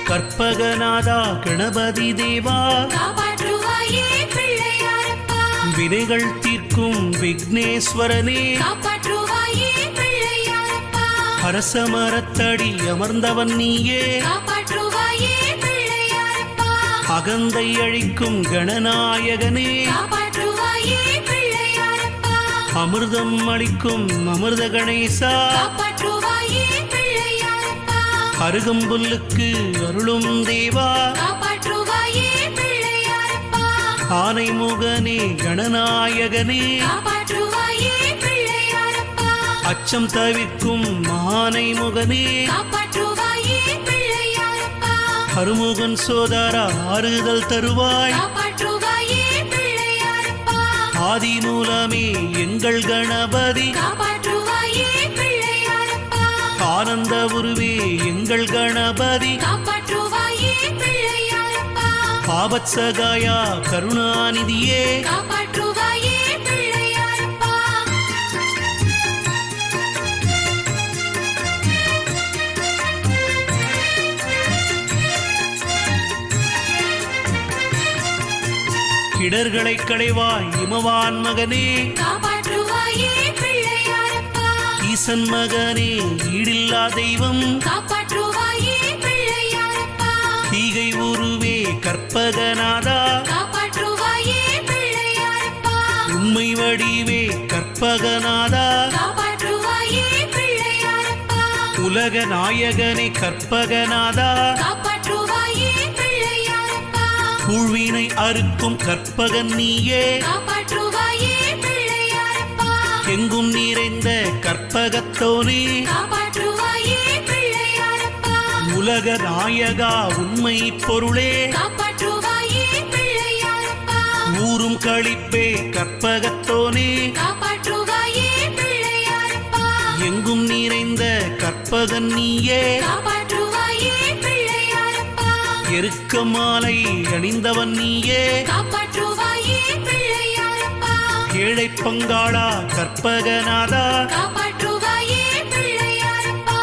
கற்பகநாதா கணபதி தேவா காப்பாற்றுவாயே பிள்ளையாரப்பா. வினைகள் தீர்க்கும் விக்னேஸ்வரனே காப்பாற்றுவாயே பிள்ளையாரப்பா. அரசமரத்தடி அமர்ந்தவன் நீயே காப்பாற்றுவாயே பிள்ளையாரப்பா. அகந்தை அழிக்கும் கணநாயகனே காப்பாற்றுவாயே பிள்ளையாரப்பா. அமிர்தம் அளிக்கும் அமிர்த கணேசா காப்பாற்றுவாயே பிள்ளையாரப்பா. அருகம்புல்லுக்கு அருளும் தேவா காப்பாற்றுவாயே பிள்ளையாரப்பா. ஆனைமுகனே கணநாயகனே காப்பாற்றுவாயே பிள்ளையாரப்பா. அச்சம் தவிர்க்கும் ஆனைமுகனே காப்பாற்றுவாயே பிள்ளையாரப்பா. அருமுகன் சோதரா ஆறுதல் தருவாய் காப்பாற்றுவாயே பிள்ளையாரப்பா. ஆதிமூலமே எங்கள் கணபதி காப்பாற்றுவாயே பிள்ளையாரப்பா. ஆனந்த உருவே எங்கள் கணபதி காப்பாற்றுவாயே பிள்ளையாரப்பா. ஆபத்சகாயா கருணாநிதியே காப்பாற்றுவாயே பிள்ளையாரப்பா. இடர்களை களைவாய் இமவான் மகனே காப்பாற்றுவாயே பிள்ளையாரப்பா. ஈசன் மகனே ஈடில்லா தெய்வம் காப்பாற்றுவாயே பிள்ளையாரப்பா. தீகை உருவே கற்பகநாதா காப்பாற்றுவாயே பிள்ளையாரப்பா. உண்மை வடிவே கற்பகநாதா காப்பாற்றுவாயே பிள்ளையாரப்பா. உலக நாயகனே கற்பகநாதா காப்பாற்றுவாயே பிள்ளையாரப்பா. ஊழ்வினை அறுக்கும் கற்பகன் நீயே காப்பாற்றுவாயே பிள்ளையாரப்பா. எங்கும் நிறைந்த கற்பகத்தோனே காப்பாற்றுவாயே பிள்ளையாரப்பா. உலக நாயகா உண்மை பொருளே காப்பாற்றுவாயே பிள்ளையாரப்பா. ஊரும் களிப்பே கற்பகத்தோனே காப்பாற்றுவாயே பிள்ளையாரப்பா. எங்கும் நிறைந்த கற்பகன் நீயே காப்பாற்றுவாயே பிள்ளையாரப்பா. எருக்க மாலை அணிந்தவன் நீயே காப்பாற்றுவாயே பிள்ளையாரப்பா. ஏழை பங்காளா கற்பகநாதா காப்பாற்றுவாயே பிள்ளையாரப்பா.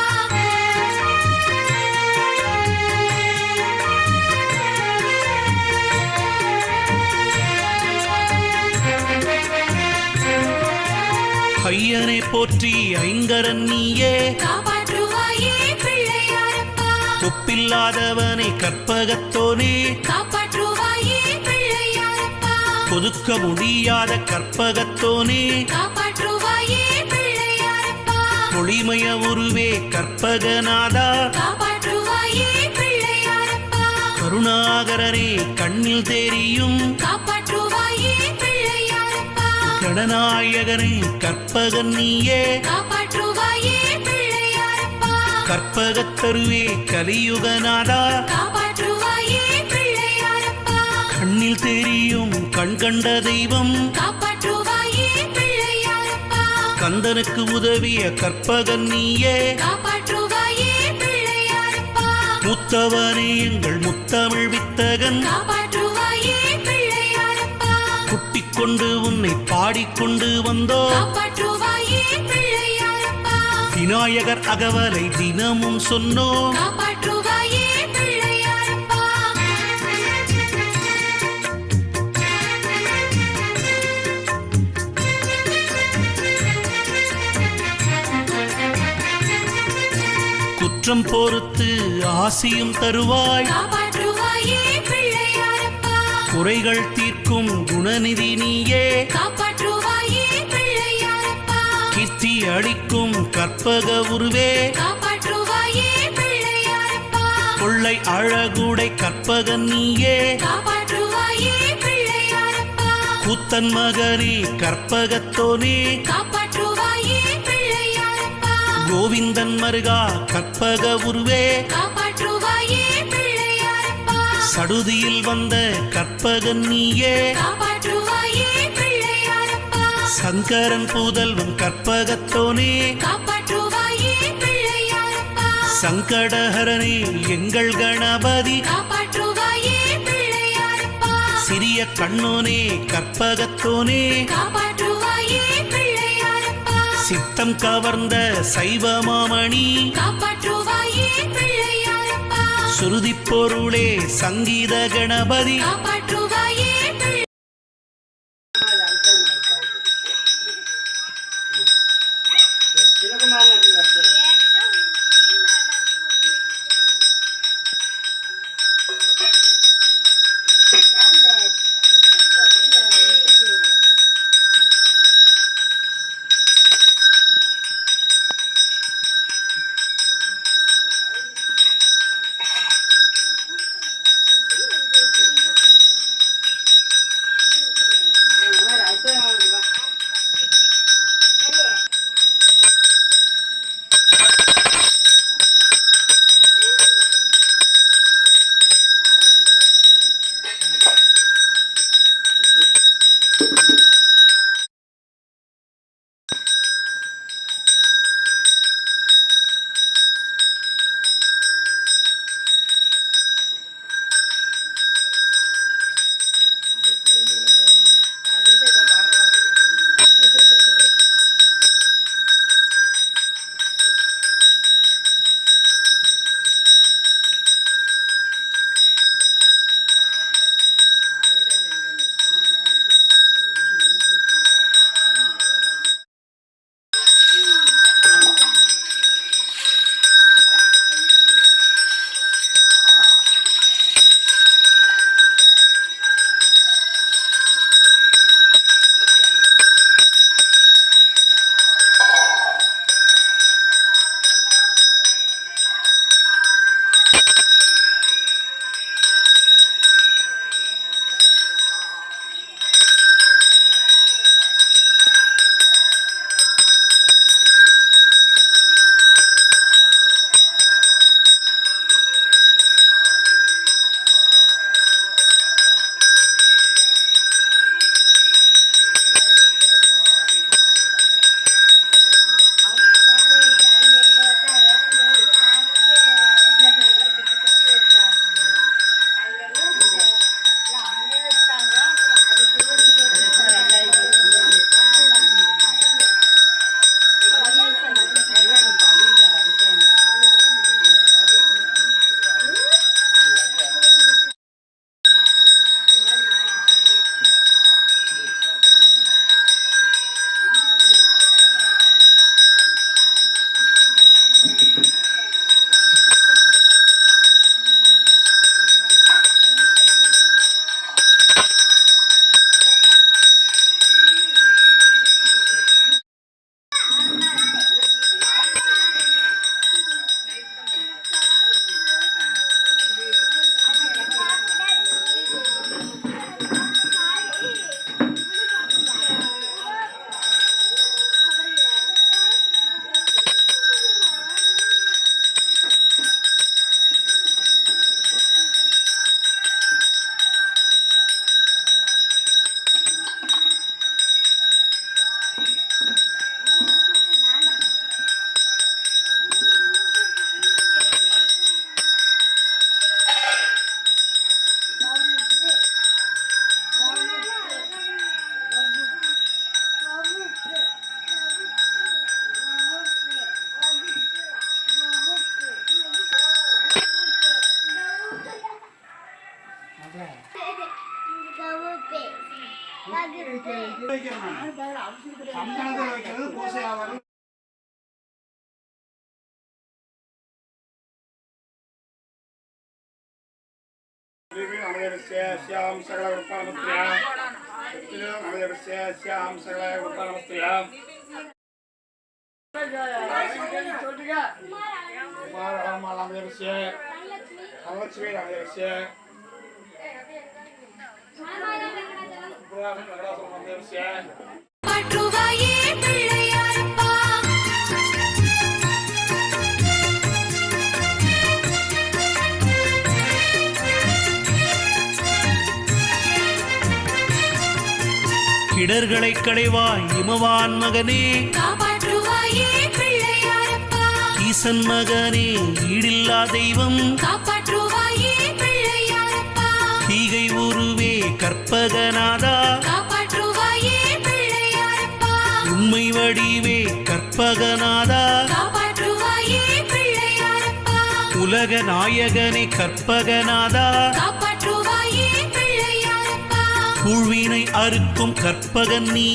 ஐயனை போற்றி ஐங்கரன் நீயே காப்பாற்றுவாயே பிள்ளையாரப்பா. ஒப்பில்லாதவனை கற்பகத்தோனே காப்பாற்றுவாயே பிள்ளையாரப்பா. ஒதுக்க முடியாத கற்பகத்தோனே காப்பாற்றுவாயே பிள்ளையாரப்பா. ஒளிமய உருவே கற்பகநாதா காப்பாற்றுவாயே பிள்ளையாரப்பா. கருணாகரனே கண்ணில் தெரியும் காப்பாற்றுவாயே பிள்ளையாரப்பா. கணநாயகனே கற்பகன் நீயே காப்பாற்றுவாயே பிள்ளையாரப்பா. கற்பகத்தருவே கலியுகநாதா காப்பாற்றுவாயே பிள்ளையாரப்பா. கண்ணில் தெரியும் கண் கண்ட தெய்வம் காப்பாற்றுவாயே பிள்ளையாரப்பா. கந்தனுக்கு உதவிய கற்பகன் நீயே காப்பாற்றுவாயே பிள்ளையாரப்பா. முத்தவனே எங்கள் முத்தமிழ் வித்தகன் காப்பாற்றுவாயே பிள்ளையாரப்பா. குட்டிக் கொண்டு உன்னை பாடிக்கொண்டு வந்தோ காப்பாற்றுவாயே பிள்ளையாரப்பா. விநாயகர் அகவலை தினமும் சொன்னோம் காப்பாற்றுவாயே பிள்ளையாரப்பா. குற்றம் பொறுத்து ஆசியும் தருவாய் காப்பாற்றுவாயே பிள்ளையாரப்பா. குறைகள் தீர்க்கும் குணநிதி நீயே காப்பாற்றுவாயே பிள்ளையாரப்பா. கீர்த்தி அளிக்கும் கற்பக உருவே காப்பாற்றுவாயே பிள்ளையாரப்பா. கொள்ளை அழகுடை கற்பகன் நீயே காப்பாற்றுவாயே பிள்ளையாரப்பா. கூத்தன் மகனே கற்பகத்தோனே காப்பாற்றுவாயே பிள்ளையாரப்பா. கோவிந்தன் மருகா கற்பக உருவே காப்பாற்றுவாயே பிள்ளையாரப்பா. சடுதியில் வந்த கற்பகன் நீயே காப்பாற்றுவாயே பிள்ளையாரப்பா. சங்கரன் புதல்வன் கற்பகத்தோனே காப்பாற்றுவாயே பிள்ளையாரப்பா. சங்கடஹரனே எங்கள் கணபதி காப்பாற்றுவாயே பிள்ளையாரப்பா. சிறிய கண்ணோனே கற்பகத்தோனே காப்பாற்றுவாயே பிள்ளையாரப்பா. சித்தம் கவர்ந்த சைவ மாமணி காப்பாற்றுவாயே பிள்ளையாரப்பா. சுருதி பொருளே சங்கீத கணபதி காப்பாற்றுவாயே பிள்ளை श्याम सकलगुणपानमस्त्रियां श्याम सकलगुणपानमस्त्रियां காப்பாற்றுவாயே பிள்ளையாரப்பா இடர்களை களைவாய் இமவான் மகனே காப்பாற்றுவாயே பிள்ளையாரப்பா ஈசன் மகனே ஈடில்லா தெய்வம் காப்பாற்றுவாயே பிள்ளையாரப்பா தீகை உருவே கற்பகநாதா காப்பாற்றுவாயே பிள்ளையாரப்பா உண்மை வடிவே கற்பகநாதா காப்பாற்றுவாயே பிள்ளையாரப்பா உலக நாயகனே கற்பகநாதா காப்பாற்றுவாயே பிள்ளையாரப்பா புழ்வினை அறுக்கும் கற்பகன் நீ